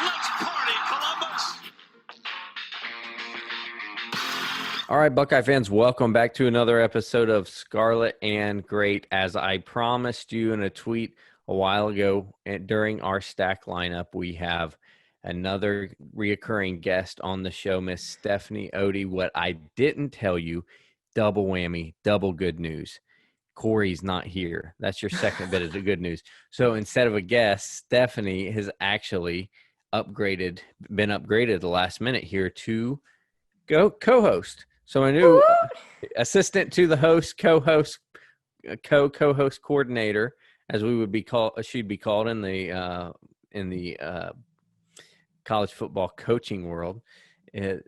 Let's party, Columbus! All right, Buckeye fans, welcome back to another episode of Scarlet and Great. As I promised you in a tweet a while ago, during our stack lineup, we have another reoccurring guest on the show, Miss Stephanie Odie. What I didn't tell you, double whammy, double good news. Corey's not here. That's your second bit of the good news. So instead of a guest, Stephanie has actually been upgraded the last minute here to go co-host. So a new assistant to the host, co-host, co-host coordinator, as we would be called, she'd be called in the college football coaching world.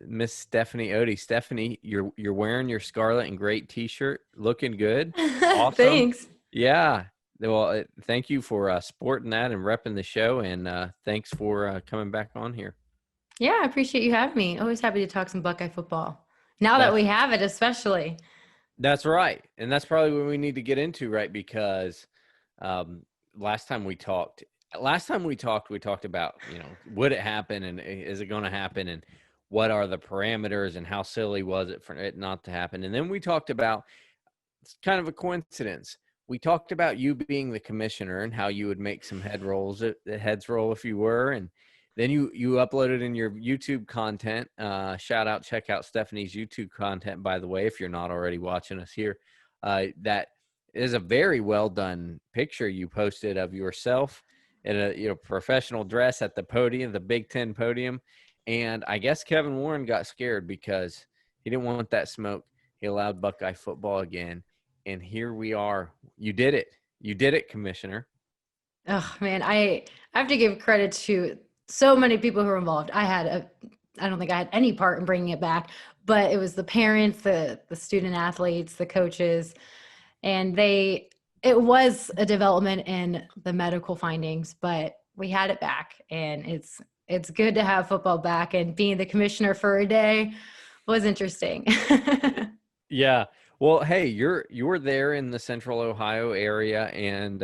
Miss Stephanie Odie. Stephanie, you're wearing your Scarlet and Great T-shirt, looking good. Awesome. Thanks. Yeah. Well, thank you for sporting that and repping the show, and thanks for coming back on here. Yeah, I appreciate you having me. Always happy to talk some Buckeye football. Now that we have it, especially. That's right. And that's probably what we need to get into, right? Because last time we talked about, would it happen and is it going to happen and what are the parameters and how silly was it for it not to happen? And then we talked about, it's kind of a coincidence. We talked about you being the commissioner and how you would make some heads roll if you were. And then you uploaded in your YouTube content. Check out Stephanie's YouTube content, by the way, if you're not already watching us here. That is a very well done picture you posted of yourself in a professional dress at the podium, the Big Ten podium. And I guess Kevin Warren got scared because he didn't want that smoke. He allowed Buckeye football again. And here we are. You did it. You did it, Commissioner. Oh, man, I have to give credit to so many people who were involved. I don't think I had any part in bringing it back, but it was the parents, the student athletes, the coaches, and it was a development in the medical findings, but we had it back, and it's good to have football back, and being the commissioner for a day was interesting. Yeah. Well, hey, you're there in the Central Ohio area, and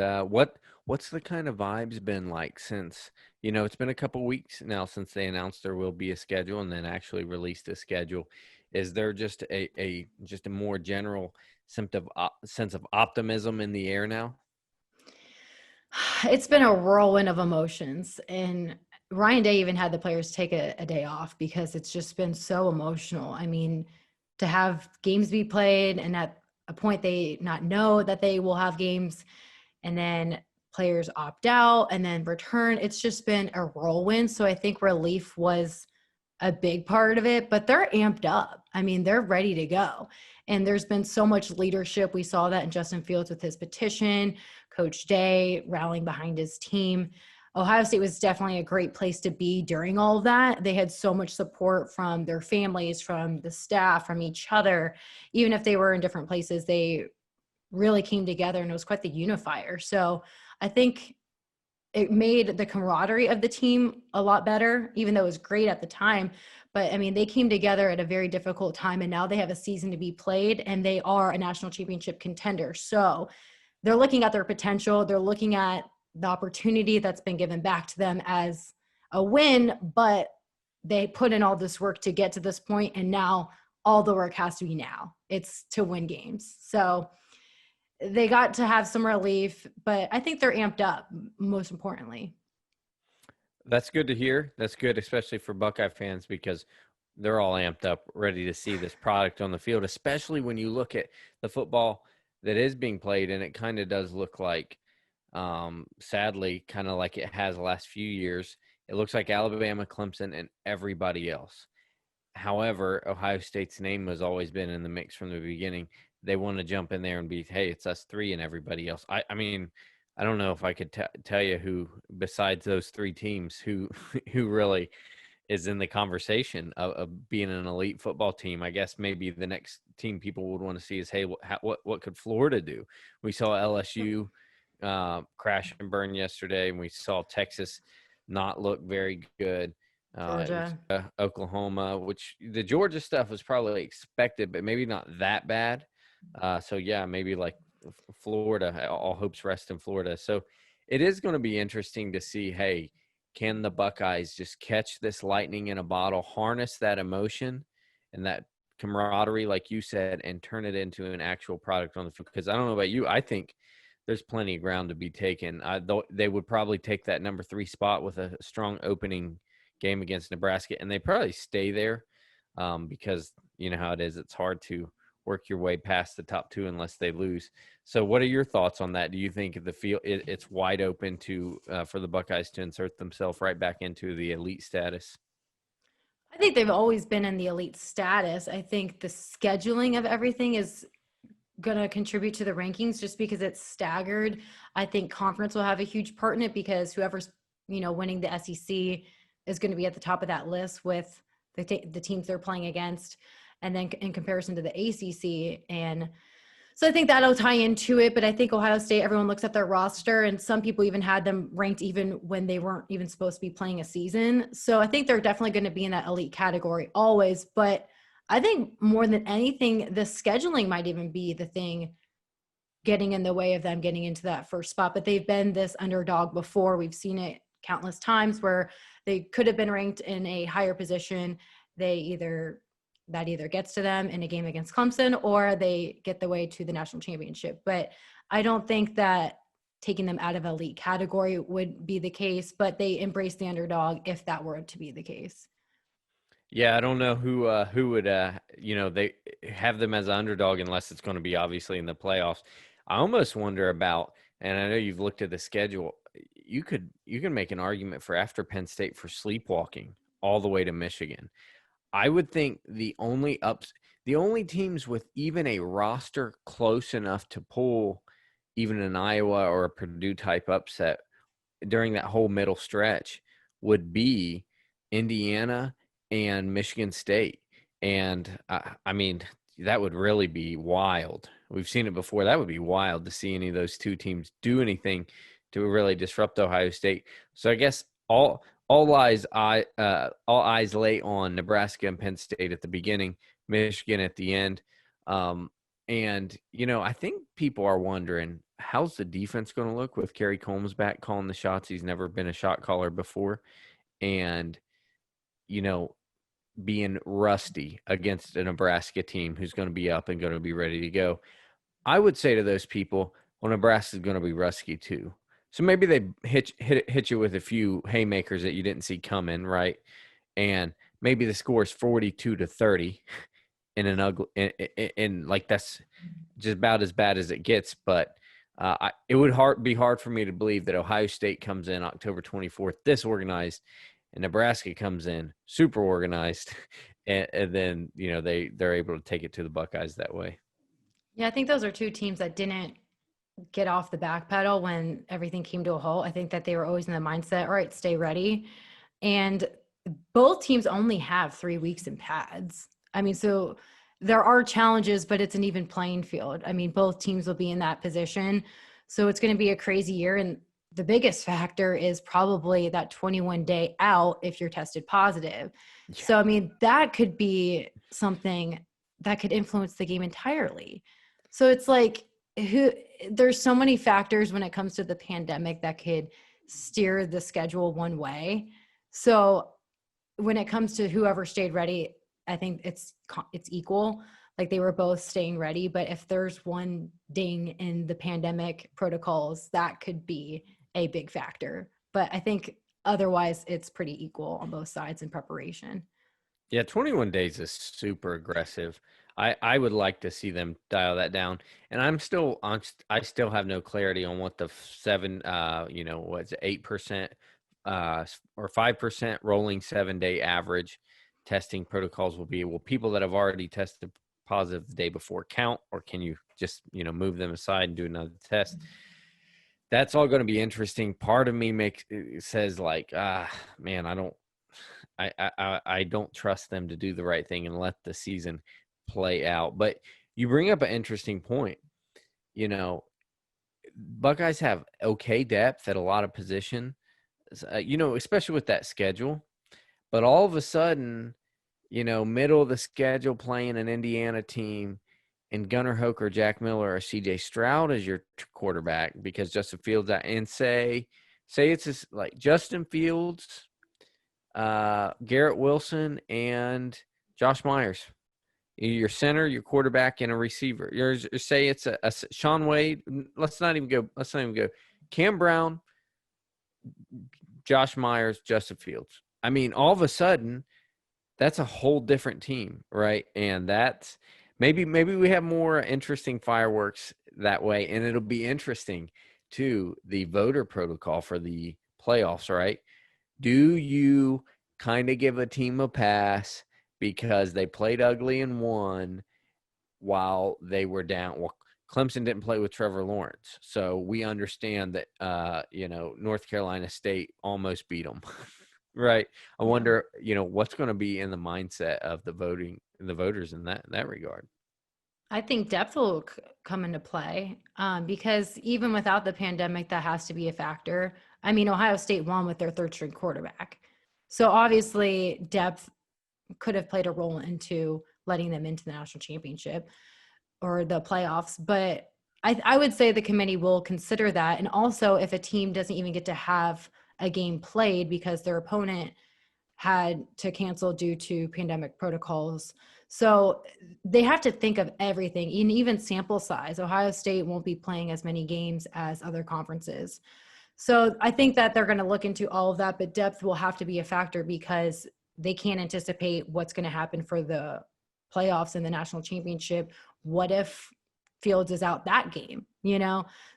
what's the kind of vibes been like since, it's been a couple weeks now since they announced there will be a schedule and then actually released a schedule. Is there just a more general sense of optimism in the air now? It's been a whirlwind of emotions, and Ryan Day even had the players take a day off because it's just been so emotional. I mean, to have games be played and at a point they not know that they will have games, and then players opt out and then return. It's just been a whirlwind. So I think relief was a big part of it, but they're amped up. I mean, they're ready to go. And there's been so much leadership. We saw that in Justin Fields with his petition, Coach Day rallying behind his team. Ohio State was definitely a great place to be during all of that. They had so much support from their families, from the staff, from each other. Even if they were in different places, they really came together, and it was quite the unifier. So I think it made the camaraderie of the team a lot better, even though it was great at the time. But I mean, they came together at a very difficult time, and now they have a season to be played, and they are a national championship contender. So they're looking at their potential. They're looking at the opportunity that's been given back to them as a win, but they put in all this work to get to this point, and now all the work has to be now. It's to win games. So they got to have some relief, but I think they're amped up, most importantly. That's good to hear. That's good, especially for Buckeye fans, because they're all amped up, ready to see this product on the field, especially when you look at the football that is being played, and it kind of does look like, sadly, kind of like it has the last few years. It looks like Alabama, Clemson, and everybody else. However, Ohio State's name has always been in the mix from the beginning. They want to jump in there and be, hey, it's us three and everybody else. I mean, I don't know if I could tell you who, besides those three teams, who really is in the conversation of being an elite football team. I guess maybe the next team people would want to see is, hey, what could Florida do? We saw LSU crash and burn yesterday, and we saw Texas not look very good. Georgia. Oklahoma, which the Georgia stuff was probably expected, but maybe not that bad. So, yeah, maybe like Florida, all hopes rest in Florida. So it is going to be interesting to see, hey, can the Buckeyes just catch this lightning in a bottle, harness that emotion and that camaraderie, like you said, and turn it into an actual product on the field? Because I don't know about you, I think there's plenty of ground to be taken. They would probably take that number 3 spot with a strong opening game against Nebraska, and they probably stay there because you know how it is. It's hard to work your way past the top 2 unless they lose. So what are your thoughts on that? Do you think the field it's wide open to for the Buckeyes to insert themselves right back into the elite status? I think they've always been in the elite status. I think the scheduling of everything is going to contribute to the rankings just because it's staggered. I think conference will have a huge part in it because whoever's, winning the SEC is going to be at the top of that list with the teams they're playing against. And then in comparison to the ACC. And so I think that'll tie into it. But I think Ohio State, everyone looks at their roster, and some people even had them ranked even when they weren't even supposed to be playing a season. So I think they're definitely going to be in that elite category always. But I think more than anything, the scheduling might even be the thing getting in the way of them getting into that first spot. But they've been this underdog before. We've seen it countless times where they could have been ranked in a higher position. That either gets to them in a game against Clemson or they get the way to the national championship. But I don't think that taking them out of elite category would be the case, but they embrace the underdog if that were to be the case. Yeah, I don't know who would they have them as an underdog unless it's going to be obviously in the playoffs. I almost wonder about, and I know you've looked at the schedule, you can make an argument for after Penn State for sleepwalking all the way to Michigan. I would think the only teams with even a roster close enough to pull even an Iowa or a Purdue type upset during that whole middle stretch would be Indiana and Michigan State. And I mean, that would really be wild. We've seen it before. That would be wild to see any of those 2 teams do anything to really disrupt Ohio State. So I guess all eyes lay on Nebraska and Penn State at the beginning, Michigan at the end. And, I think people are wondering, how's the defense going to look with Kerry Combs back calling the shots? He's never been a shot caller before. And, being rusty against a Nebraska team who's going to be up and going to be ready to go. I would say to those people, well, Nebraska's going to be rusty too. So maybe they hit you with a few haymakers that you didn't see coming, right? And maybe the score is 42-30 in an ugly, and like that's just about as bad as it gets. But it would be hard for me to believe that Ohio State comes in October 24th, disorganized, and Nebraska comes in super organized, and then they're able to take it to the Buckeyes that way. Yeah, I think those are 2 teams that didn't get off the back pedal when everything came to a halt. I think that they were always in the mindset, all right, stay ready. And both teams only have 3 weeks in pads. I mean, so there are challenges, but it's an even playing field. I mean, both teams will be in that position. So it's going to be a crazy year. And the biggest factor is probably that 21-day out if you're tested positive. Yeah. So, I mean, that could be something that could influence the game entirely. So it's like, there's so many factors when it comes to the pandemic that could steer the schedule one way. So when it comes to whoever stayed ready, I think it's equal. Like they were both staying ready, but if there's one ding in the pandemic protocols, that could be a big factor. But I think otherwise it's pretty equal on both sides in preparation. Yeah, 21 days is super aggressive. I would like to see them dial that down. And I still have no clarity on what the 8% or 5% rolling 7-day average testing protocols will be. Will people that have already tested positive the day before count, or can you just, move them aside and do another test? That's all going to be interesting. Part of me says like, man, I don't trust them to do the right thing and let the season play out. But you bring up an interesting point. Buckeyes have okay depth at a lot of position, especially with that schedule. But all of a sudden, middle of the schedule playing an Indiana team and Gunnar Hoke or Jack Miller or CJ Stroud as your quarterback because Justin Fields at NSA, say it's like Justin Fields, Garrett Wilson, and Josh Myers. Your center, your quarterback, and a receiver. Say it's a Sean Wade. Let's not even go. Cam Brown, Josh Myers, Justin Fields. I mean, all of a sudden, that's a whole different team, right? And that's maybe we have more interesting fireworks that way, and it'll be interesting too, the voter protocol for the playoffs, right? Do you kind of give a team a pass because they played ugly and won while they were down? Well, Clemson didn't play with Trevor Lawrence, so we understand that North Carolina State almost beat them. Right. I wonder, what's going to be in the mindset of the voters in that regard. I think depth will come into play because even without the pandemic, that has to be a factor. I mean, Ohio State won with their third string quarterback. So obviously depth could have played a role into letting them into the national championship or the playoffs. But I would say the committee will consider that. And also if a team doesn't even get to have a game played because their opponent had to cancel due to pandemic protocols. So they have to think of everything, even sample size. Ohio State won't be playing as many games as other conferences. So I think that they're going to look into all of that, but depth will have to be a factor because they can't anticipate what's going to happen for the playoffs and the national championship. What if Fields is out that game,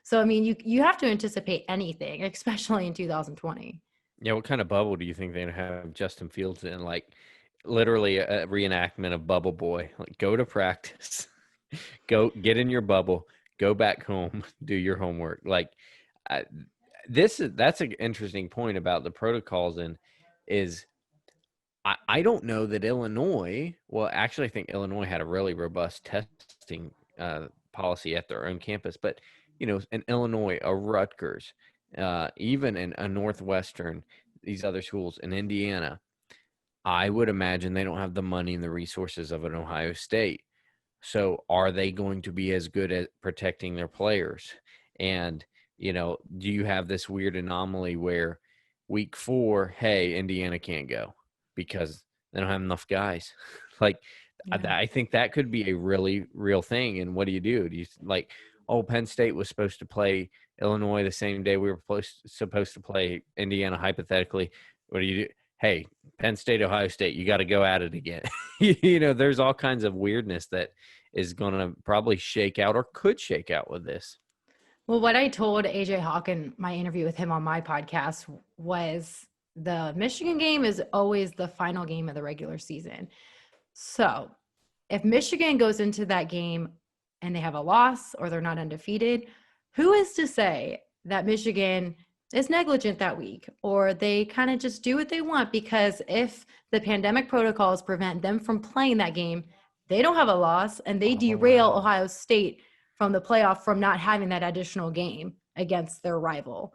So, I mean, you have to anticipate anything, especially in 2020. Yeah, what kind of bubble do you think they're going to have Justin Fields in? Like, literally a reenactment of Bubble Boy. Like, go to practice, go get in your bubble, go back home, do your homework. Like, that's an interesting point about the protocols, and is I don't know that Illinois. Well, actually, I think Illinois had a really robust testing policy at their own campus, but in Illinois, a Rutgers, even in a Northwestern, these other schools in Indiana, I would imagine they don't have the money and the resources of an Ohio State. So are they going to be as good at protecting their players? And do you have this weird anomaly where week 4, hey, Indiana can't go because they don't have enough guys? I think that could be a really real thing. And what do? Do you Penn State was supposed to play Illinois the same day we were supposed to play Indiana, hypothetically. What do you do? Hey, Penn State, Ohio State, you got to go at it again. There's all kinds of weirdness that is going to probably shake out or could shake out with this. Well, what I told AJ Hawk in my interview with him on my podcast was the Michigan game is always the final game of the regular season. So if Michigan goes into that game and they have a loss or they're not undefeated, who is to say that Michigan is negligent that week or they kind of just do what they want? Because if the pandemic protocols prevent them from playing that game, they don't have a loss and they derail Ohio State from the playoff from not having that additional game against their rival.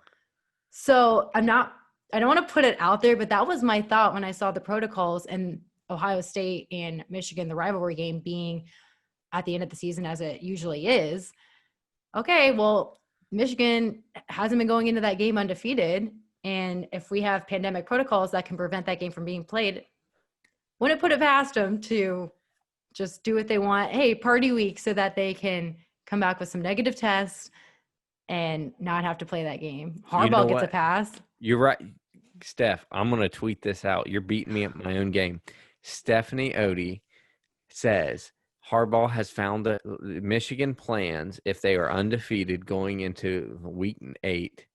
So I don't want to put it out there, but that was my thought when I saw the protocols and Ohio State and Michigan, the rivalry game being at the end of the season as it usually is. Okay, well, Michigan hasn't been going into that game undefeated. And if we have pandemic protocols that can prevent that game from being played, wouldn't put it past them to just do what they want. Hey, party week, so that they can come back with some negative tests and not have to play that game. Harbaugh gets a pass. You're right, Steph. I'm going to tweet this out. You're beating me at my own game. Stephanie Odie says Harbaugh has found that Michigan plans, if they are undefeated going into week 8,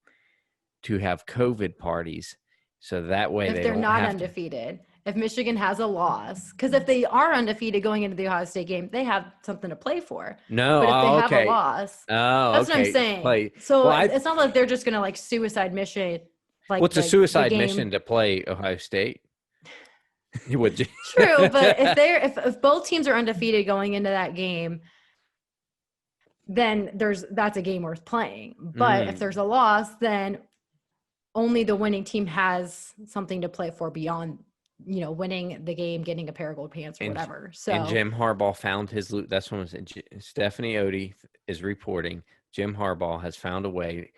to have COVID parties. So that way if they're not undefeated. If Michigan has a loss, because if they are undefeated going into the Ohio State game, they have something to play for. No, but if they have a loss, that's what I'm saying. So it's not like they're just going to suicide mission. What's a suicide mission to play Ohio State? True, but if both teams are undefeated going into that game, then that's a game worth playing. But if there's a loss, then only the winning team has something to play for beyond, winning the game, getting a pair of gold pants or whatever. So and Jim Harbaugh found his loot. That's what Stephanie Odie is reporting. Jim Harbaugh has found a way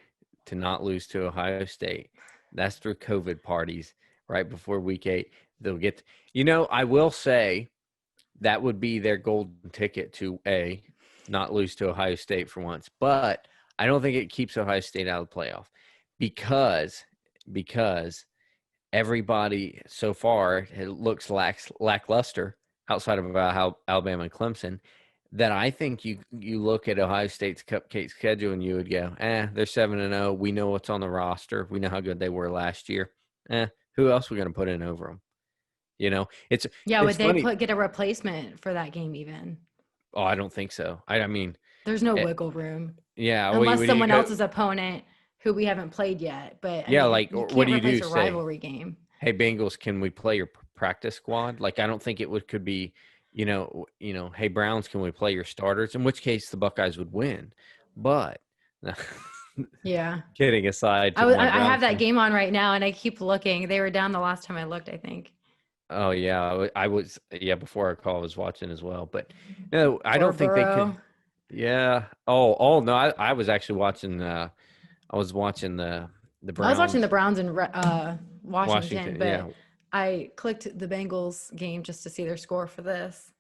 to not lose to Ohio State. That's through COVID parties right before week 8. They'll get, I will say that would be their golden ticket to not lose to Ohio State for once. But I don't think it keeps Ohio State out of the playoff because everybody so far it looks lackluster outside of how Alabama and Clemson. That I think you look at Ohio State's cupcake schedule and you would go, they're 7-0. We know what's on the roster. We know how good they were last year. Who else are we going to put in over them? It's would they funny. get a replacement for that game even? Oh, I don't think so. I mean, there's no wiggle room. Yeah, unless someone else's opponent who we haven't played yet. But you what do you do? A rivalry game. Hey, Bengals, can we play your practice squad? Like, I don't think could be. Hey, Browns, can we play your starters? In which case the Buckeyes would win. But yeah, kidding aside. I have that game on right now, and I keep looking. They were down the last time I looked, I think. Oh, yeah. I was, before our call, I was watching as well. But no, I don't think they could. Yeah. Oh, no, I was actually watching. I was watching the Browns. I was watching the Browns in Washington, but yeah. I clicked the Bengals game just to see their score for this.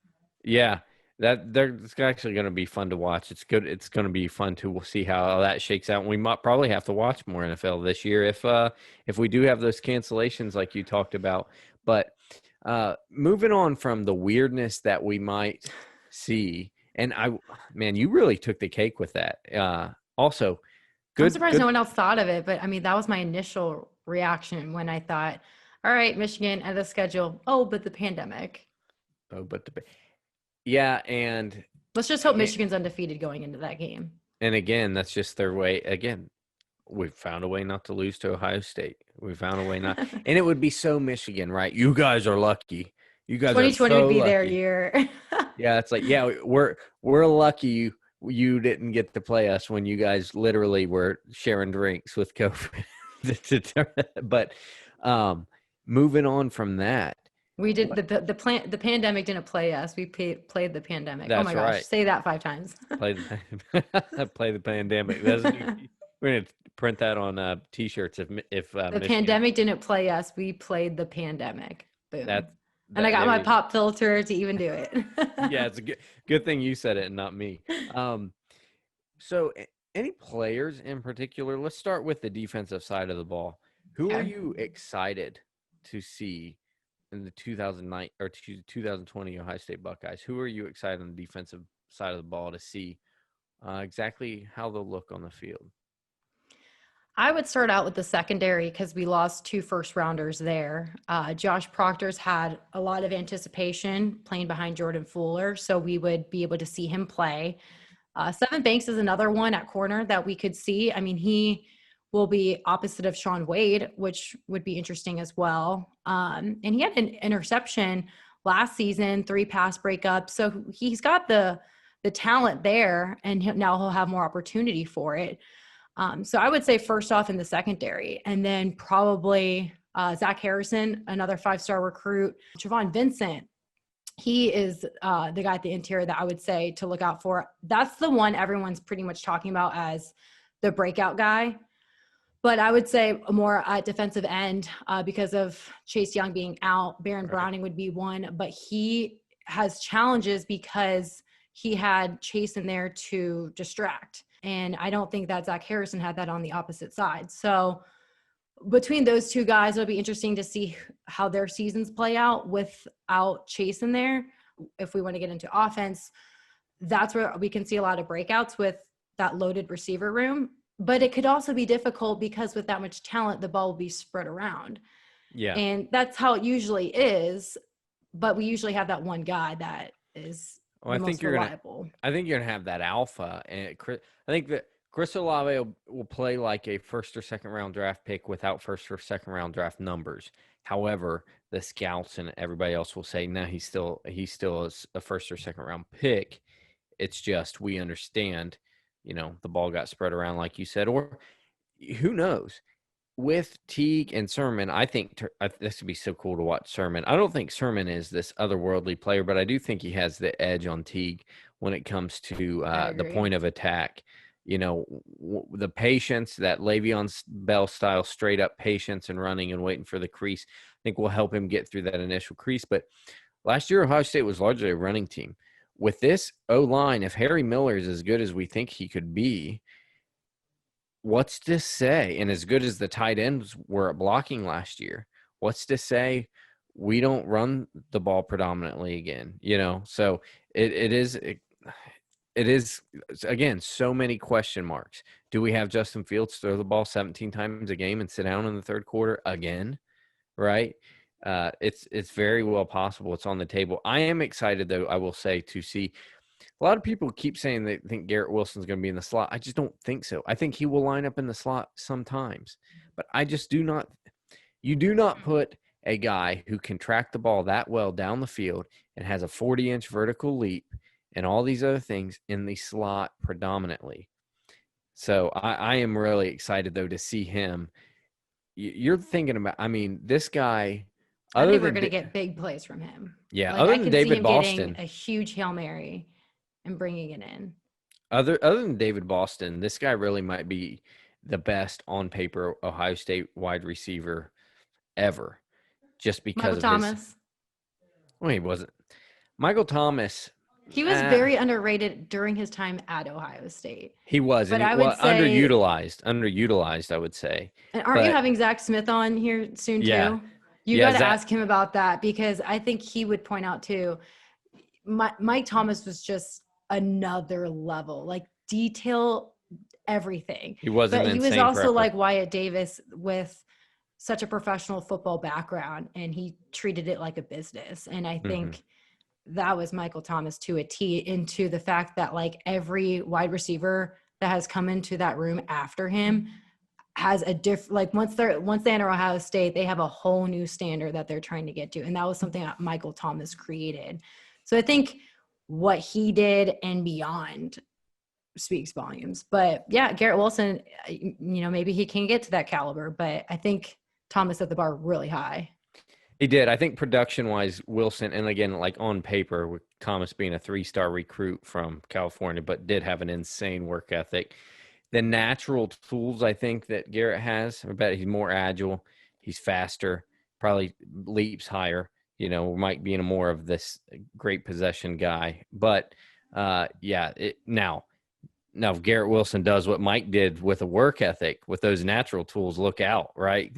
Yeah, it's actually going to be fun to watch. It's good. It's going to be fun to see how that shakes out. And we might probably have to watch more NFL this year if we do have those cancellations like you talked about. But moving on from the weirdness that we might see, and you really took the cake with that. Also, good. I'm surprised no one else thought of it, but I mean that was my initial reaction when I thought, all right, Michigan at the schedule. Oh, but the pandemic. Yeah, and let's just hope Michigan's undefeated going into that game. And again, that's just their way. Again, we found a way not to lose to Ohio State. We found a way not, and it would be so Michigan, right? You guys are lucky. You guys 2020 are so would be lucky. their year. Yeah, it's like, we're lucky you didn't get to play us when you guys literally were sharing drinks with COVID. But moving on from that. We did the pandemic didn't play us. We played the pandemic. That's oh my gosh, right. Say that 5 times. Play the pandemic. We're gonna print that on T-shirts. If the pandemic didn't play us, we played the pandemic. Boom. And I got my pop filter to even do it. Yeah, it's a good thing you said it and not me. So any players in particular? Let's start with the defensive side of the ball. Who are you excited to see in the 2009 or 2020 Ohio State Buckeyes? Who are you excited on the defensive side of the ball to see exactly how they'll look on the field? I would start out with the secondary because we lost 2 first-rounders there. Josh Proctor's had a lot of anticipation playing behind Jordan Fuller, so we would be able to see him play. Seven Banks is another one at corner that we could see. I mean, he will be opposite of Sean Wade, which would be interesting as well. And he had an interception last season, 3 pass breakups. So he's got the talent there, and now he'll have more opportunity for it. So I would say first off in the secondary, and then probably Zach Harrison, another 5-star recruit. Javon Vincent, he is the guy at the interior that I would say to look out for. That's the one everyone's pretty much talking about as the breakout guy. But I would say more at defensive end because of Chase Young being out. Baron Browning would be one, but he has challenges because he had Chase in there to distract. And I don't think that Zach Harrison had that on the opposite side. So between those 2 guys, it'll be interesting to see how their seasons play out without Chase in there. If we want to get into offense, that's where we can see a lot of breakouts with that loaded receiver room. But it could also be difficult because with that much talent, the ball will be spread around. Yeah. And that's how it usually is. But we usually have that one guy that is most reliable. I think you're going to have that alpha. And I think that Chris Olave will play like a 1st or 2nd round draft pick without 1st or 2nd round draft numbers. However, the scouts and everybody else will say, no, he's still a 1st or 2nd round pick. It's just we understand, the ball got spread around like you said, or who knows? With Teague and Sermon, I think this would be so cool to watch Sermon. I don't think Sermon is this otherworldly player, but I do think he has the edge on Teague when it comes to the point of attack. the patience, that Le'Veon Bell style straight up patience and running and waiting for the crease, I think will help him get through that initial crease. But last year, Ohio State was largely a running team. With this O-line, if Harry Miller is as good as we think he could be, what's to say? And as good as the tight ends were at blocking last year, what's to say we don't run the ball predominantly again? So it is again so many question marks. Do we have Justin Fields throw the ball 17 times a game and sit down in the third quarter again? Right? It's very well possible. It's on the table. I am excited, though, I will say, to see. A lot of people keep saying they think Garrett Wilson's going to be in the slot. I just don't think so. I think he will line up in the slot sometimes, but I just do not. You do not put a guy who can track the ball that well down the field and has a 40-inch vertical leap and all these other things in the slot predominantly. So I am really excited, though, to see him. You're thinking about, this guy. I think we're going to get big plays from him. Yeah, other than David Boston. Getting a huge Hail Mary and bringing it in. Other than David Boston, this guy really might be the best on paper Ohio State wide receiver ever, just because Michael Thomas. Well, he wasn't. Michael Thomas. He was very underrated during his time at Ohio State. He was, but I would say underutilized, I would say. And aren't you having Zach Smith on here soon too? You got to ask him about that, because I think he would point out too. Mike Thomas was just another level, like detail everything. He wasn't, but he was also like Wyatt Davis with such a professional football background, and he treated it like a business. And I think that was Michael Thomas to a T, into the fact that like every wide receiver that has come into that room after him has a different, like once they enter Ohio State, they have a whole new standard that they're trying to get to. And that was something that Michael Thomas created. So I think what he did and beyond speaks volumes. But yeah, Garrett Wilson, maybe he can get to that caliber, but I think Thomas set the bar really high. He did. I think production-wise, Wilson, and again, like on paper, with Thomas being a 3-star recruit from California, but did have an insane work ethic. The natural tools, I think, that Garrett has, I bet he's more agile, he's faster, probably leaps higher, Mike being more of this great possession guy. But, now if Garrett Wilson does what Mike did with a work ethic, with those natural tools, look out, right?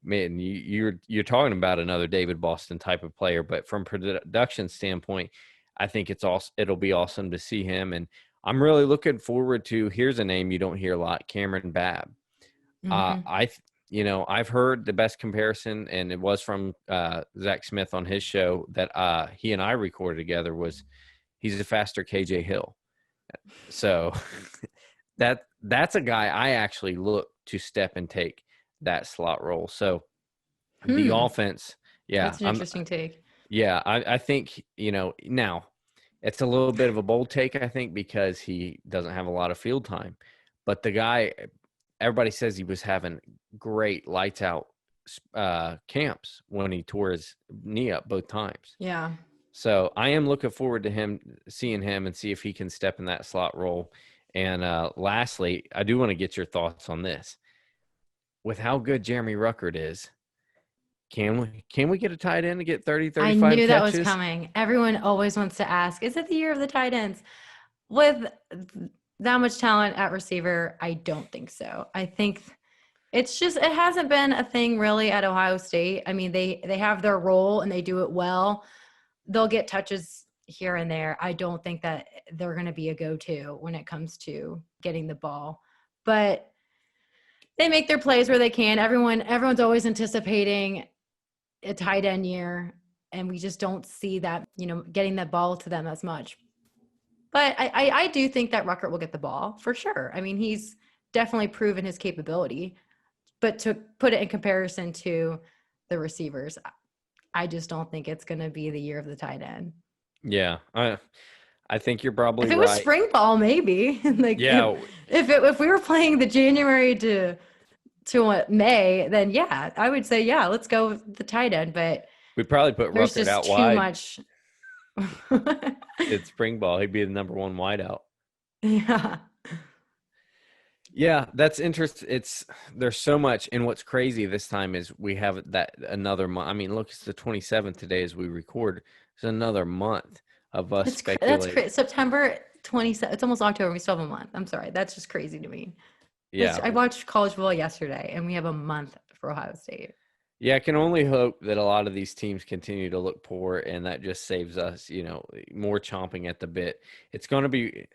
Man, you're talking about another David Boston type of player. But from production standpoint, I think it'll be awesome to see him. And I'm really looking forward to, here's a name you don't hear a lot, Cameron Babb. I've heard the best comparison, and it was from Zach Smith on his show that he and I recorded together, was he's a faster KJ Hill. So that's a guy I actually look to step and take that slot role. So the offense, that's an interesting take. Yeah, I think, now it's a little bit of a bold take, I think, because he doesn't have a lot of field time. But the guy, everybody says he was having great lights out camps when he tore his knee up both times. Yeah. So I am looking forward to seeing him and see if he can step in that slot role. And lastly, I do want to get your thoughts on this. With how good Jeremy Ruckert is, can we get a tight end to get 30, 35 I knew catches? That was coming. Everyone always wants to ask, is it the year of the tight ends? With that much talent at receiver, I don't think so. I think it hasn't been a thing really at Ohio State. I mean, they have their role and they do it well. They'll get touches here and there. I don't think that they're going to be a go-to when it comes to getting the ball. But they make their plays where they can. Everyone's always anticipating a tight end year, and we just don't see that, getting that ball to them as much. But I do think that Ruckert will get the ball for sure. I mean, he's definitely proven his capability, but to put it in comparison to the receivers, I just don't think it's going to be the year of the tight end. Yeah. I think you're probably right. If it was spring ball, maybe. If we were playing the January to May, then yeah, I would say, yeah, let's go with the tight end. But we'd probably put Ruckert out wide. Too much. It's spring ball. He'd be the number one wide out. Yeah. Yeah, that's interesting. There's so much, and what's crazy this time is we have that another month. I mean, look, it's the 27th today as we record. It's another month of us That's speculating. crazy. September 27th. It's almost October. We still have a month. I'm sorry. That's just crazy to me. Yeah, I watched college football yesterday, and we have a month for Ohio State. yeah. I can only hope that a lot of these teams continue to look poor, and that just saves us, more chomping at the bit. It's going to be.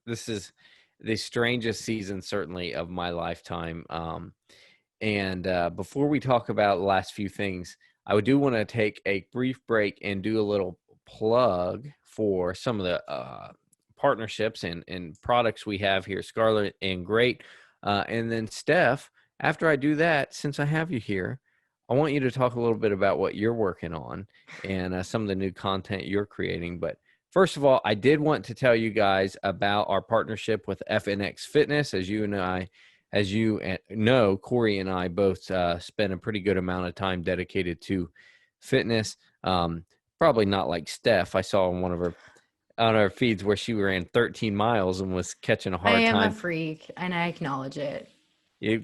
This is the strangest season, certainly, of my lifetime. And before we talk about the last few things, I do want to take a brief break and do a little plug for some of the partnerships and products we have here, Scarlet and Great. And then, Steph, after I do that, since I have you here, I want you to talk a little bit about what you're working on and some of the new content you're creating. But first of all, I did want to tell you guys about our partnership with FNX Fitness. As you know, Corey and I both spend a pretty good amount of time dedicated to fitness. Probably not like Steph. I saw on our feeds where she ran 13 miles and was catching a hard time. I am a freak, and I acknowledge it.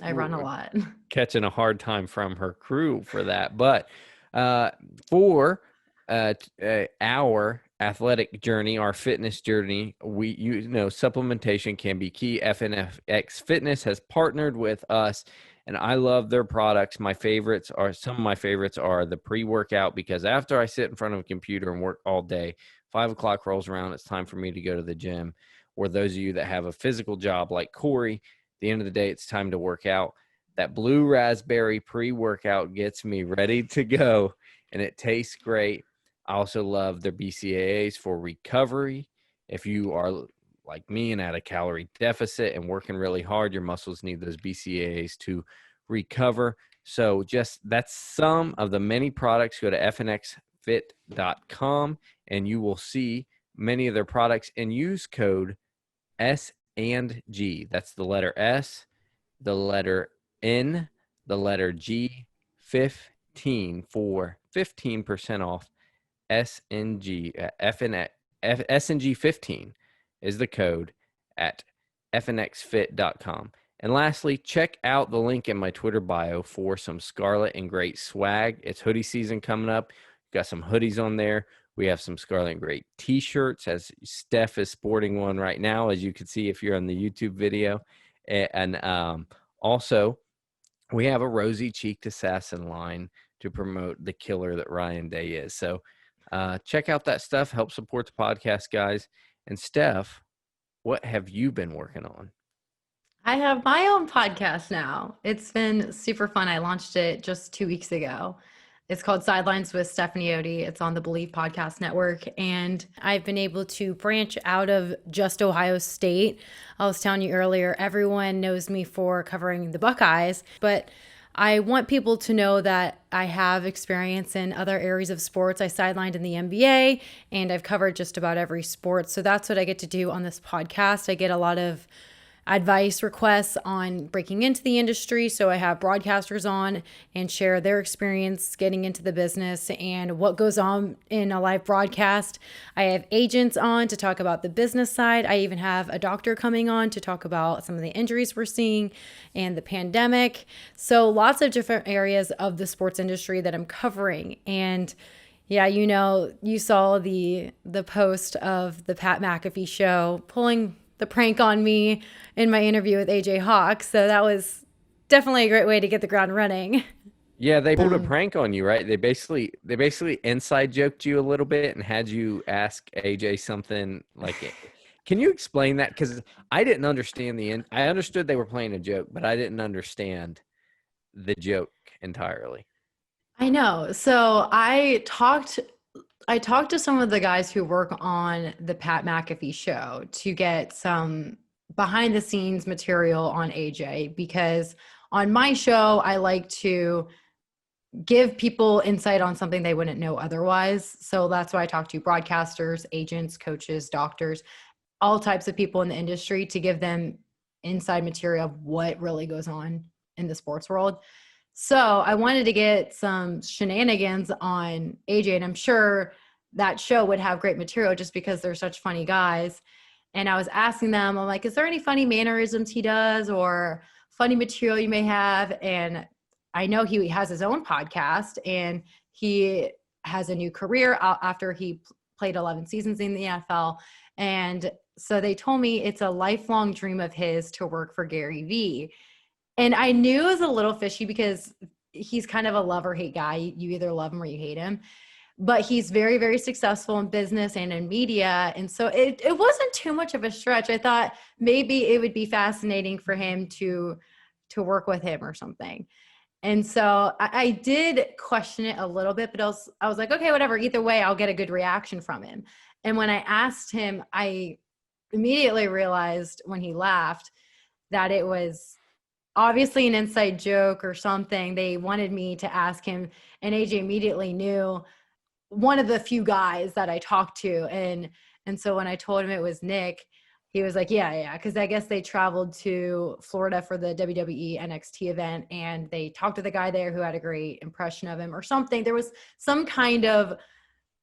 I run a lot. Catching a hard time from her crew for that. But for our athletic journey, our fitness journey, supplementation can be key. FNX Fitness has partnered with us, and I love their products. Some of my favorites are the pre-workout, because after I sit in front of a computer and work all day, 5 o'clock rolls around, it's time for me to go to the gym. Or those of you that have a physical job like Corey, at the end of the day, it's time to work out. That blue raspberry pre-workout gets me ready to go, and it tastes great. I also love their BCAAs for recovery. If you are like me and at a calorie deficit and working really hard, your muscles need those BCAAs to recover. So that's some of the many products. Go to fnxfit.com and you will see many of their products, and use code S&G. That's the letter S, the letter N, the letter G, 15 for 15% off. SNG, SNG 15 is the code at fnxfit.com. And lastly, check out the link in my Twitter bio for some Scarlet and Great swag. It's hoodie season coming up. We've got some hoodies on there. We have some Scarlet and Great t-shirts, as Steph is sporting one right now, as you can see if you're on the YouTube video. And also, we have a rosy cheeked assassin line to promote the killer that Ryan Day is. So check out that stuff. Help support the podcast, guys. And Steph, what have you been working on? I have my own podcast now. It's been super fun. I launched it just 2 weeks ago. It's called Sidelines with Stephanie Odie. It's on the Believe Podcast Network. And I've been able to branch out of just Ohio State. I was telling you earlier, everyone knows me for covering the Buckeyes, but I want people to know that I have experience in other areas of sports. I sidelined in the NBA, and I've covered just about every sport. So that's what I get to do on this podcast. I get a lot of advice requests on breaking into the industry. So I have broadcasters on and share their experience getting into the business and what goes on in a live broadcast. I have agents on to talk about the business side. I even have a doctor coming on to talk about some of the injuries we're seeing and the pandemic. So lots of different areas of the sports industry that I'm covering. And yeah, you saw the post of the Pat McAfee show pulling the prank on me in my interview with AJ Hawk. So that was definitely a great way to get the ground running. Yeah, they pulled a prank on you, right? They basically inside joked you a little bit and had you ask AJ something like it. Can you explain that? Because I didn't understand I understood they were playing a joke, but I didn't understand the joke entirely. I know. So I talked to some of the guys who work on the Pat McAfee show to get some behind the scenes material on AJ, because on my show, I like to give people insight on something they wouldn't know otherwise. So that's why I talk to broadcasters, agents, coaches, doctors, all types of people in the industry to give them inside material of what really goes on in the sports world. So I wanted to get some shenanigans on AJ, and I'm sure that show would have great material just because they're such funny guys. And I was asking them, I'm like, is there any funny mannerisms he does or funny material you may have? And I know he has his own podcast, and he has a new career after he played 11 seasons in the NFL. And so they told me it's a lifelong dream of his to work for Gary Vee. And I knew it was a little fishy because he's kind of a love or hate guy. You either love him or you hate him. But he's very, very successful in business and in media. And so it wasn't too much of a stretch. I thought maybe it would be fascinating for him to work with him or something. And so I did question it a little bit, but I was like, okay, whatever. Either way, I'll get a good reaction from him. And when I asked him, I immediately realized when he laughed that it was obviously an inside joke or something. They wanted me to ask him, and AJ immediately knew one of the few guys that I talked to. And so when I told him it was Nick, he was like, yeah. Because I guess they traveled to Florida for the WWE NXT event, and they talked to the guy there who had a great impression of him or something. There was some kind of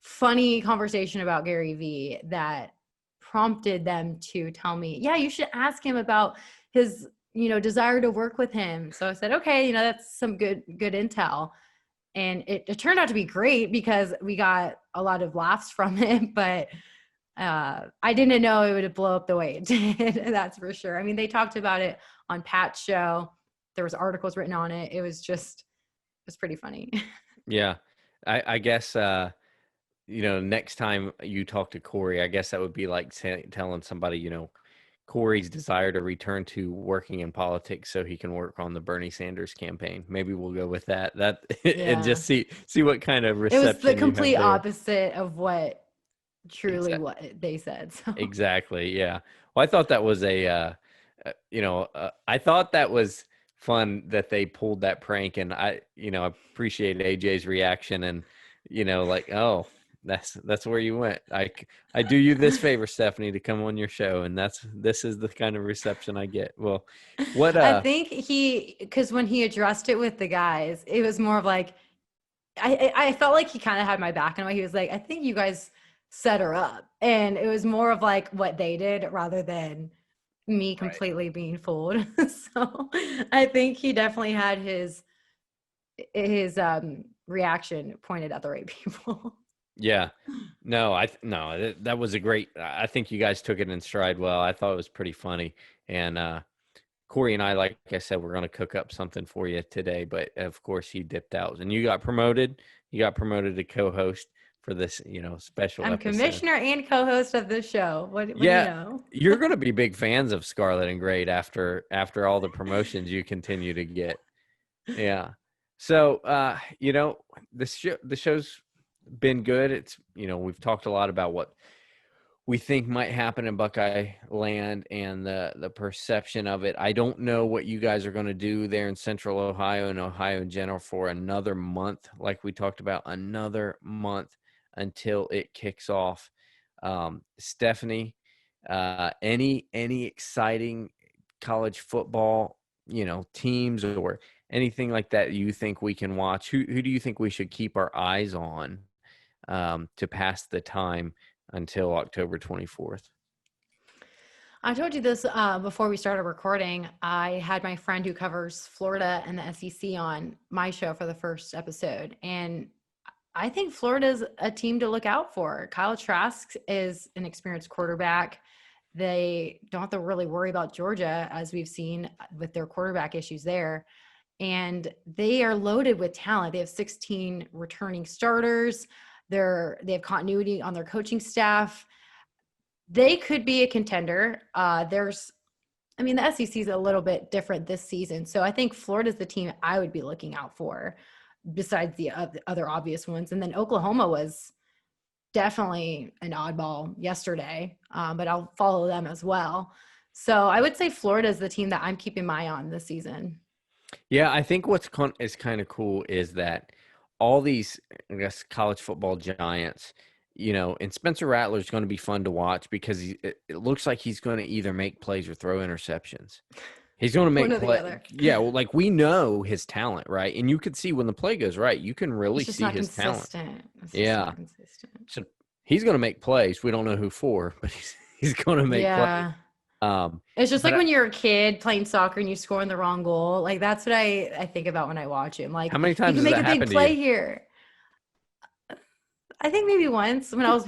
funny conversation about Gary Vee that prompted them to tell me, yeah, you should ask him about his, desire to work with him. So I said, okay, that's some good intel. And it turned out to be great because we got a lot of laughs from it, but I didn't know it would blow up the way it did. That's for sure. I mean, they talked about it on Pat's show. There was articles written on it. It was pretty funny. Yeah. I guess, next time you talk to Corey, I guess that would be like telling somebody, Corey's desire to return to working in politics so he can work on the Bernie Sanders campaign. Maybe we'll go with that. And just see what kind of reception. It was the complete opposite of what what they said. So. Exactly. Yeah. Well, I thought that was I thought that was fun that they pulled that prank, and I appreciate AJ's reaction, and like, oh, that's where you went. I do you this favor, Stephanie, to come on your show, and this is the kind of reception I get. Well, what I think because when he addressed it with the guys, it was more of like I felt like he kind of had my back in a way. He was like, I think you guys set her up, and it was more of like what they did rather than me completely being fooled. So I think he definitely had his reaction pointed at the right people. Yeah, no, that was a great. I think you guys took it in stride well. I thought it was pretty funny, and Corey and I, like I said, we're going to cook up something for you today. But of course, he dipped out, and you got promoted. You got promoted to co-host for this, special. I'm episode. Commissioner and co-host of this show. What do you know? You're going to be big fans of Scarlet and Great after all the promotions you continue to get. Yeah. So, the show's been good. It's, we've talked a lot about what we think might happen in Buckeye land and the perception of it. I don't know what you guys are going to do there in Central Ohio and Ohio in general for another month, like we talked about, another month until it kicks off. Stephanie, any exciting college football, teams or anything like that you think we can watch? Who do you think we should keep our eyes on to pass the time until October 24th? I told you this before we started recording. I had my friend who covers Florida and the SEC on my show for the first episode. And I think Florida's a team to look out for. Kyle Trask is an experienced quarterback. They don't have to really worry about Georgia, as we've seen with their quarterback issues there. And they are loaded with talent. They have 16 returning starters. They have continuity on their coaching staff. They could be a contender. The SEC is a little bit different this season. So I think Florida's the team I would be looking out for besides the other obvious ones. And then Oklahoma was definitely an oddball yesterday, but I'll follow them as well. So I would say Florida is the team that I'm keeping my eye on this season. Yeah, I think what's is kind of cool is that all these, I guess, college football giants, and Spencer Rattler is going to be fun to watch because it looks like he's going to either make plays or throw interceptions. He's going to make plays. Yeah, well, like we know his talent, right? And you could see when the play goes right, you can really see his talent. Yeah. So he's going to make plays. We don't know who for, but He's going to make plays. Yeah. It's just like when you're a kid playing soccer and you score in the wrong goal. Like that's what I think about when I watch him. Like how many you times can has make that a big happened to play you? here. I think maybe once when I was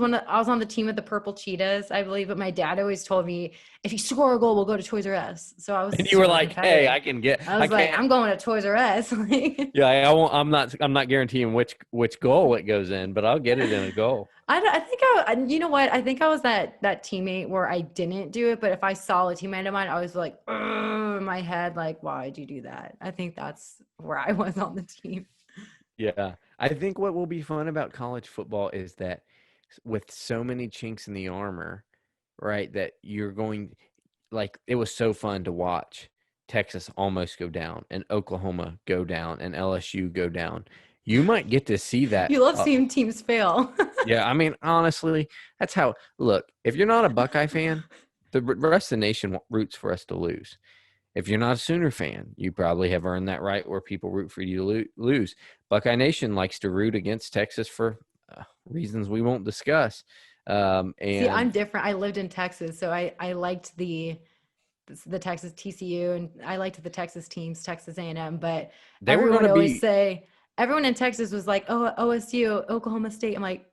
on the team with the Purple Cheetahs, I believe. But my dad always told me, if you score a goal, we'll go to Toys R Us. So I was And you were super like, "Hey, competitive. I was like, can't." I'm going to Toys R Us. Like, Yeah, I won't. I'm not guaranteeing which goal it goes in, but I'll get it in a goal. I think you know what? I think I was that teammate where I didn't do it, but if I saw a teammate of mine, I was like, "Ugh," in my head, like, why'd you do that? I think that's where I was on the team. Yeah, I think what will be fun about college football is that with so many chinks in the armor, right? That you're going like it was so fun to watch Texas almost go down and Oklahoma go down and LSU go down. You might get to see that. You love seeing teams fail. Yeah, I mean, honestly, that's how. Look, if you're not a Buckeye fan, the rest of the nation roots for us to lose. If you're not a Sooner fan, you probably have earned that right where people root for you to lose. Buckeye Nation likes to root against Texas for reasons we won't discuss. See, I'm And different. I lived in Texas, so I liked the Texas TCU and I liked the Texas teams, Texas A&M, but they were going to be everyone in Texas was like, oh, OSU, Oklahoma State. I'm like,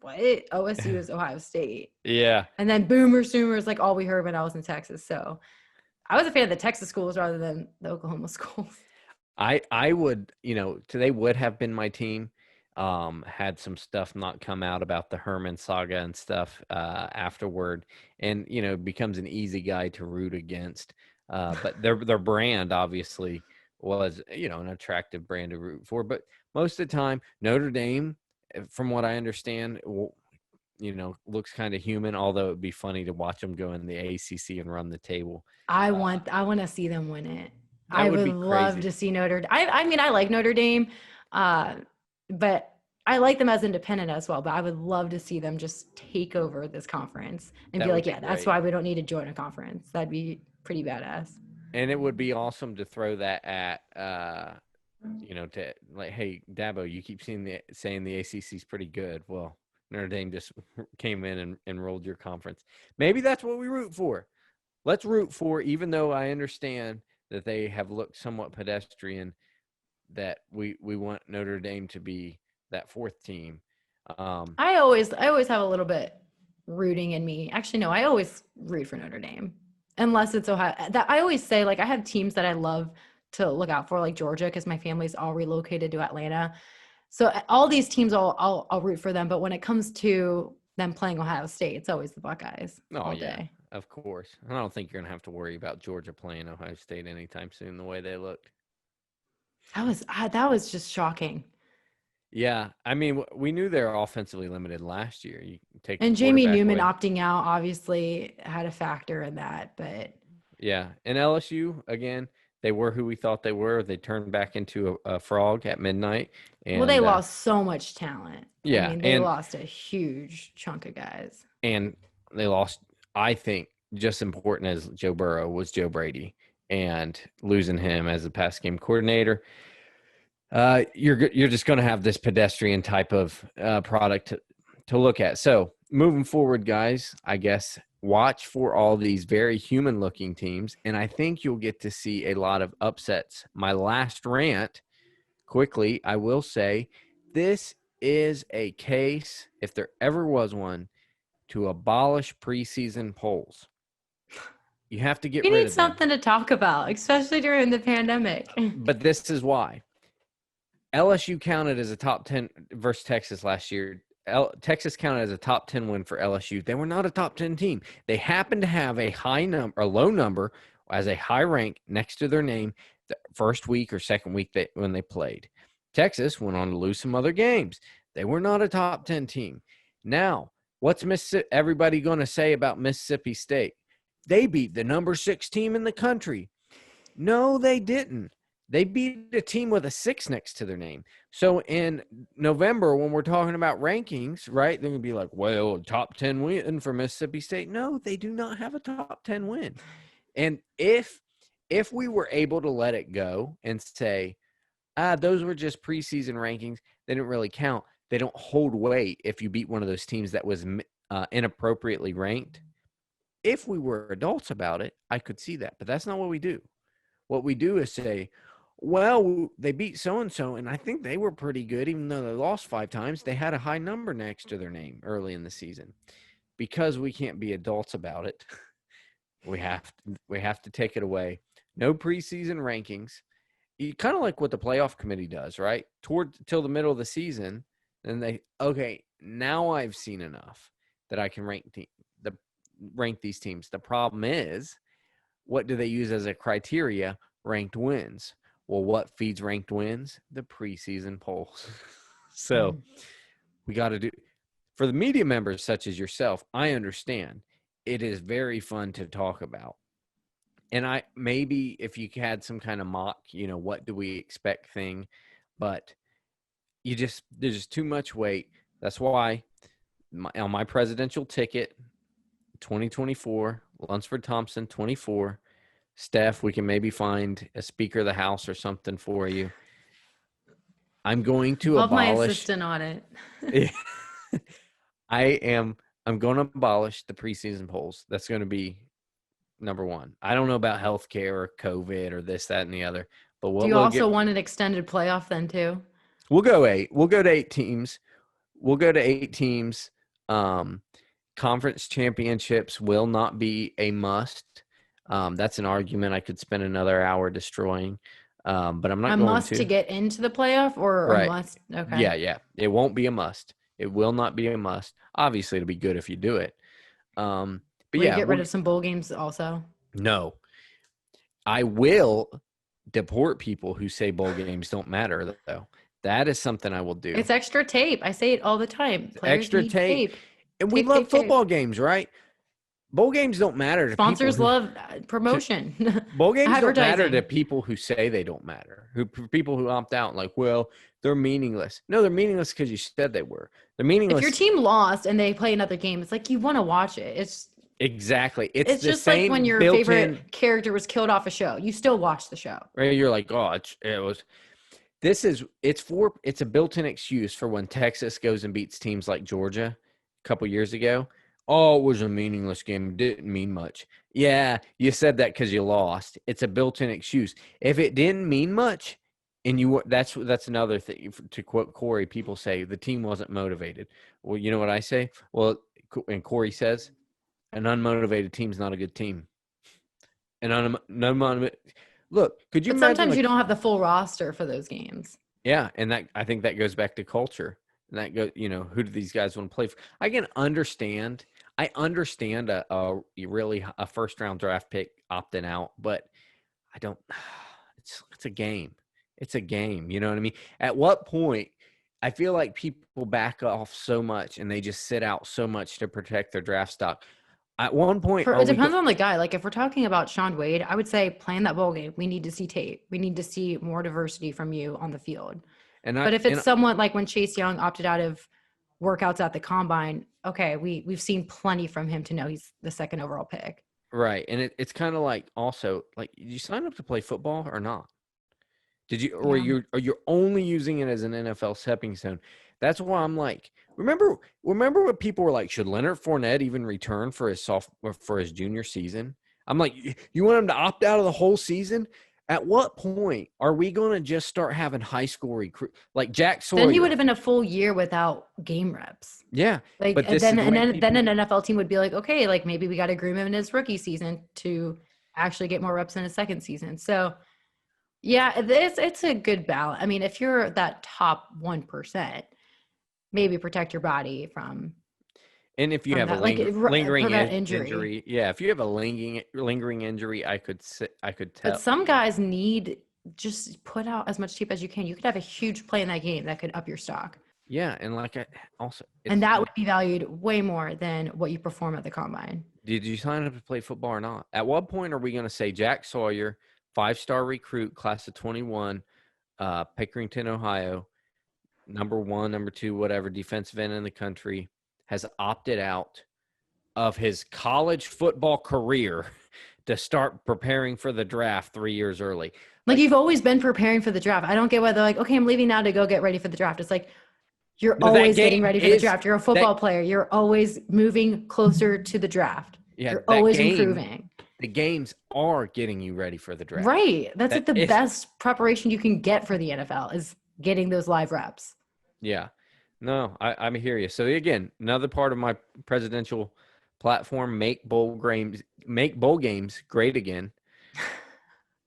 what? OSU is Ohio State. yeah. And then Boomer Sooner is like all we heard when I was in Texas. So I was a fan of the Texas schools rather than the Oklahoma schools. I would, they would have been my team. Had some stuff not come out about the Herman saga and stuff afterward, and becomes an easy guy to root against. But their brand obviously was an attractive brand to root for. But most of the time, Notre Dame, from what I understand, looks kind of human. Although it'd be funny to watch them go in the ACC and run the table. I want to see them win it. That I would would be love crazy. to see Notre Dame. I mean, I like Notre Dame, but I like them as independent as well. But I would love to see them just take over this conference and That be would like, be yeah, that's great. why we don't need to join a conference. That'd be pretty badass. And it would be awesome to throw that at, to like, hey, Dabo, you keep saying the ACC is pretty good. Well, Notre Dame just came in and rolled your conference. Maybe that's what we root for. Let's root for, even though I understand that they have looked somewhat pedestrian, that we want Notre Dame to be that fourth team. I always have a little bit rooting in me. Actually, no, I always root for Notre Dame unless it's Ohio. That I always say, like, I have teams that I love to look out for, like Georgia, because my family's all relocated to Atlanta. So all these teams, I'll root for them. But when it comes to them playing Ohio State, it's always the Buckeyes all day. Of course. I don't think you're going to have to worry about Georgia playing Ohio State anytime soon, the way they looked. That was just shocking. Yeah, I mean, we knew they were offensively limited last year. You take and Jamie Newman opting out obviously had a factor in that, but yeah, and LSU again, they were who we thought they were. They turned back into a frog at midnight. And, they lost so much talent. Yeah, I mean, they lost a huge chunk of guys, and they lost. I think just important as Joe Burrow was Joe Brady, and losing him as a pass game coordinator. You're just going to have this pedestrian type of product to look at. So moving forward, guys, I guess watch for all these very human-looking teams, and I think you'll get to see a lot of upsets. My last rant, quickly, I will say, this is a case, if there ever was one, to abolish preseason polls. You have to get rid of them. You need something to talk about, especially during the pandemic. But this is why. LSU counted as a top 10 versus Texas last year. Texas counted as a top 10 win for LSU. They were not a top 10 team. They happened to have a low number as a high rank next to their name the first week or second week when they played. Texas went on to lose some other games. They were not a top 10 team. Now, what's everybody going to say about Mississippi State? They beat the number 6 team in the country. No, they didn't. They beat a team with a 6 next to their name. So in November, when we're talking about rankings, right, they're going to be like, well, top 10 win for Mississippi State. No, they do not have a top 10 win. And if we were able to let it go and say, those were just preseason rankings, they didn't really count. They don't hold weight if you beat one of those teams that was inappropriately ranked. If we were adults about it, I could see that, but that's not what we do. What we do is say, well, they beat so-and-so, and I think they were pretty good, even though they lost 5 times. They had a high number next to their name early in the season. Because we can't be adults about it, we have to take it away. No preseason rankings. You kind of like what the playoff committee does, right? Till the middle of the season, and now I've seen enough that I can rank these teams. The problem is, what do they use as a criteria? Ranked wins. Well, what feeds ranked wins? The preseason polls. So we got to do – for the media members such as yourself, I understand. It is very fun to talk about. And maybe if you had some kind of mock, what do we expect thing, but there's just too much weight. That's why on my presidential ticket, 2024, Lunsford Thompson, 24, Steph, we can maybe find a Speaker of the House or something for you. I'm going to Love abolish. my assistant on it. I'm going to abolish the preseason polls. That's going to be number one. I don't know about healthcare or COVID or this, that, and the other. But do you also want an extended playoff then too? We'll go 8. We'll go to 8 teams. Conference championships will not be a must. That's an argument I could spend another hour destroying. But I'm not going to. A must to get into the playoff or right. A must? Okay. Yeah. It won't be a must. It will not be a must. Obviously, it'll be good if you do it. But will you get rid of some bowl games also? No. I will deport people who say bowl games don't matter, though. That is something I will do. It's extra tape. I say it all the time. Players extra need tape. And we love football games, right? Bowl games don't matter to sponsors people love promotion. Bowl games don't matter to people who say they don't matter. People who opt out, like, well, they're meaningless. No, they're meaningless because you said they were. They're meaningless. If your team lost and they play another game, it's like you want to watch it. Exactly. It's just like when your favorite character was killed off a show. You still watch the show. Right? You're like, oh, it's a built-in excuse for when Texas goes and beats teams like Georgia a couple years ago. Oh, it was a meaningless game. It didn't mean much. Yeah, you said that because you lost. It's a built-in excuse. If it didn't mean much, and that's another thing. To quote Corey, people say the team wasn't motivated. Well, you know what I say? Well, and Corey says, an unmotivated team's not a good team. Look, could you? But imagine sometimes you don't have the full roster for those games. Yeah, and I think that goes back to culture. And that goes, who do these guys want to play for? I understand a first round draft pick opting out, but I don't. It's a game. It's a game. You know what I mean? At what point? I feel like people back off so much and they just sit out so much to protect their draft stock. At one point, it depends on the guy. Like if we're talking about Sean Wade, I would say plan that bowl game. We need to see tape. We need to see more diversity from you on the field. But if it's someone like when Chase Young opted out of workouts at the combine, okay, we've seen plenty from him to know he's the second overall pick. Right, and it's kind of like also like, did you sign up to play football or not? Did you, or you're only using it as an NFL stepping stone? That's why I'm like, remember what people were like? Should Leonard Fournette even return for his junior season? I'm like, you want him to opt out of the whole season? At what point are we going to just start having high school recruit like Jack Sawyer? Then he would have been a full year without game reps. Yeah, like but then an NFL team would be like, okay, like maybe we got to groom him in his rookie season to actually get more reps in his second season. So. Yeah, it's a good balance. I mean, if you're that top 1%, maybe protect your body from. And if you have a lingering injury, yeah, if you have a lingering injury, I could tell. But some guys need just put out as much tape as you can. You could have a huge play in that game that could up your stock. Yeah, and and that would be valued way more than what you perform at the combine. Did you sign up to play football or not? At what point are we going to say Jack Sawyer, 5-star recruit, class of 21, Pickerington, Ohio, number 1, number 2, whatever, defensive end in the country, has opted out of his college football career to start preparing for the draft 3 years early? Like you've always been preparing for the draft. I don't get why they're like, okay, I'm leaving now to go get ready for the draft. It's like you're always getting ready for the draft. You're a football player. You're always moving closer to the draft. Yeah, You're that always game, improving. the games are getting you ready for the draft. Right. That's like That the is, best preparation you can get for the NFL is getting those live reps. yeah. No, I hear you. So again, another part of my presidential platform: make bowl games great again.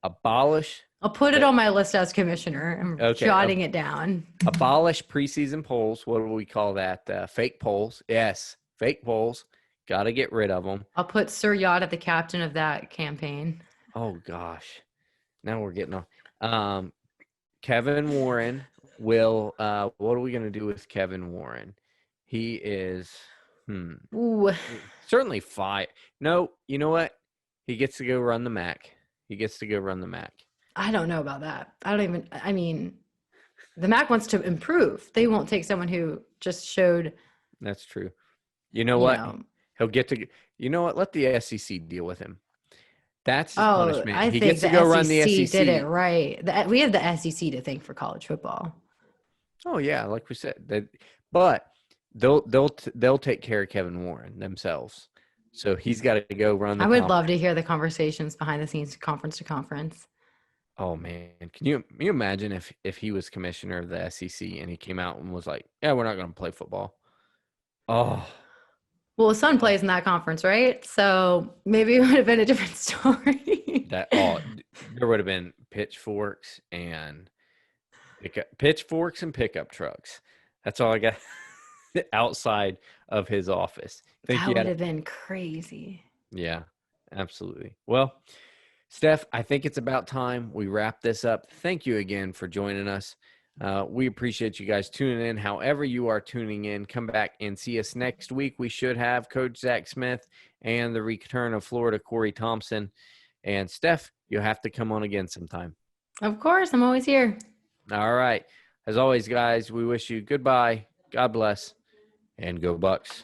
Abolish. I'll put it on my list as commissioner. I'm Okay. jotting it down. Abolish preseason polls. What do we call that? Fake polls. Yes, fake polls. Got to get rid of them. I'll put Sir Yacht at the captain of that campaign. Oh gosh, now we're getting on. Kevin Warren will. What are we going to do with Kevin Warren? He is. Ooh, Certainly fine. No, you know what? He gets to go run the MAC. He gets to go run the MAC. I don't know about that. I mean, the MAC wants to improve. They won't take someone who just showed. That's true. You know what? He'll get to. You know what? Let the SEC deal with him. That's his punishment. I He think gets to go run the SEC. did it right. We have the SEC to thank for college football. Oh yeah, like we said, but they'll take care of Kevin Warren themselves. So he's got to go run. I would love to hear the conversations behind the scenes, conference to conference. Oh man, can you imagine if he was commissioner of the SEC and he came out and was like, "Yeah, we're not going to play football." Oh. Well, his son plays in that conference, right? So maybe it would have been a different story. There would have been pitchforks and pickup trucks. That's all I got outside of his office. That would have been crazy. Yeah, absolutely. Well, Steph, I think it's about time we wrap this up. Thank you again for joining us. We appreciate you guys tuning in. However you are tuning in, come back and see us next week. We should have Coach Zach Smith and the return of Florida Corey Thompson. And Steph, you'll have to come on again sometime. Of course, I'm always here. All right. As always, guys, we wish you goodbye, God bless, and go Bucks.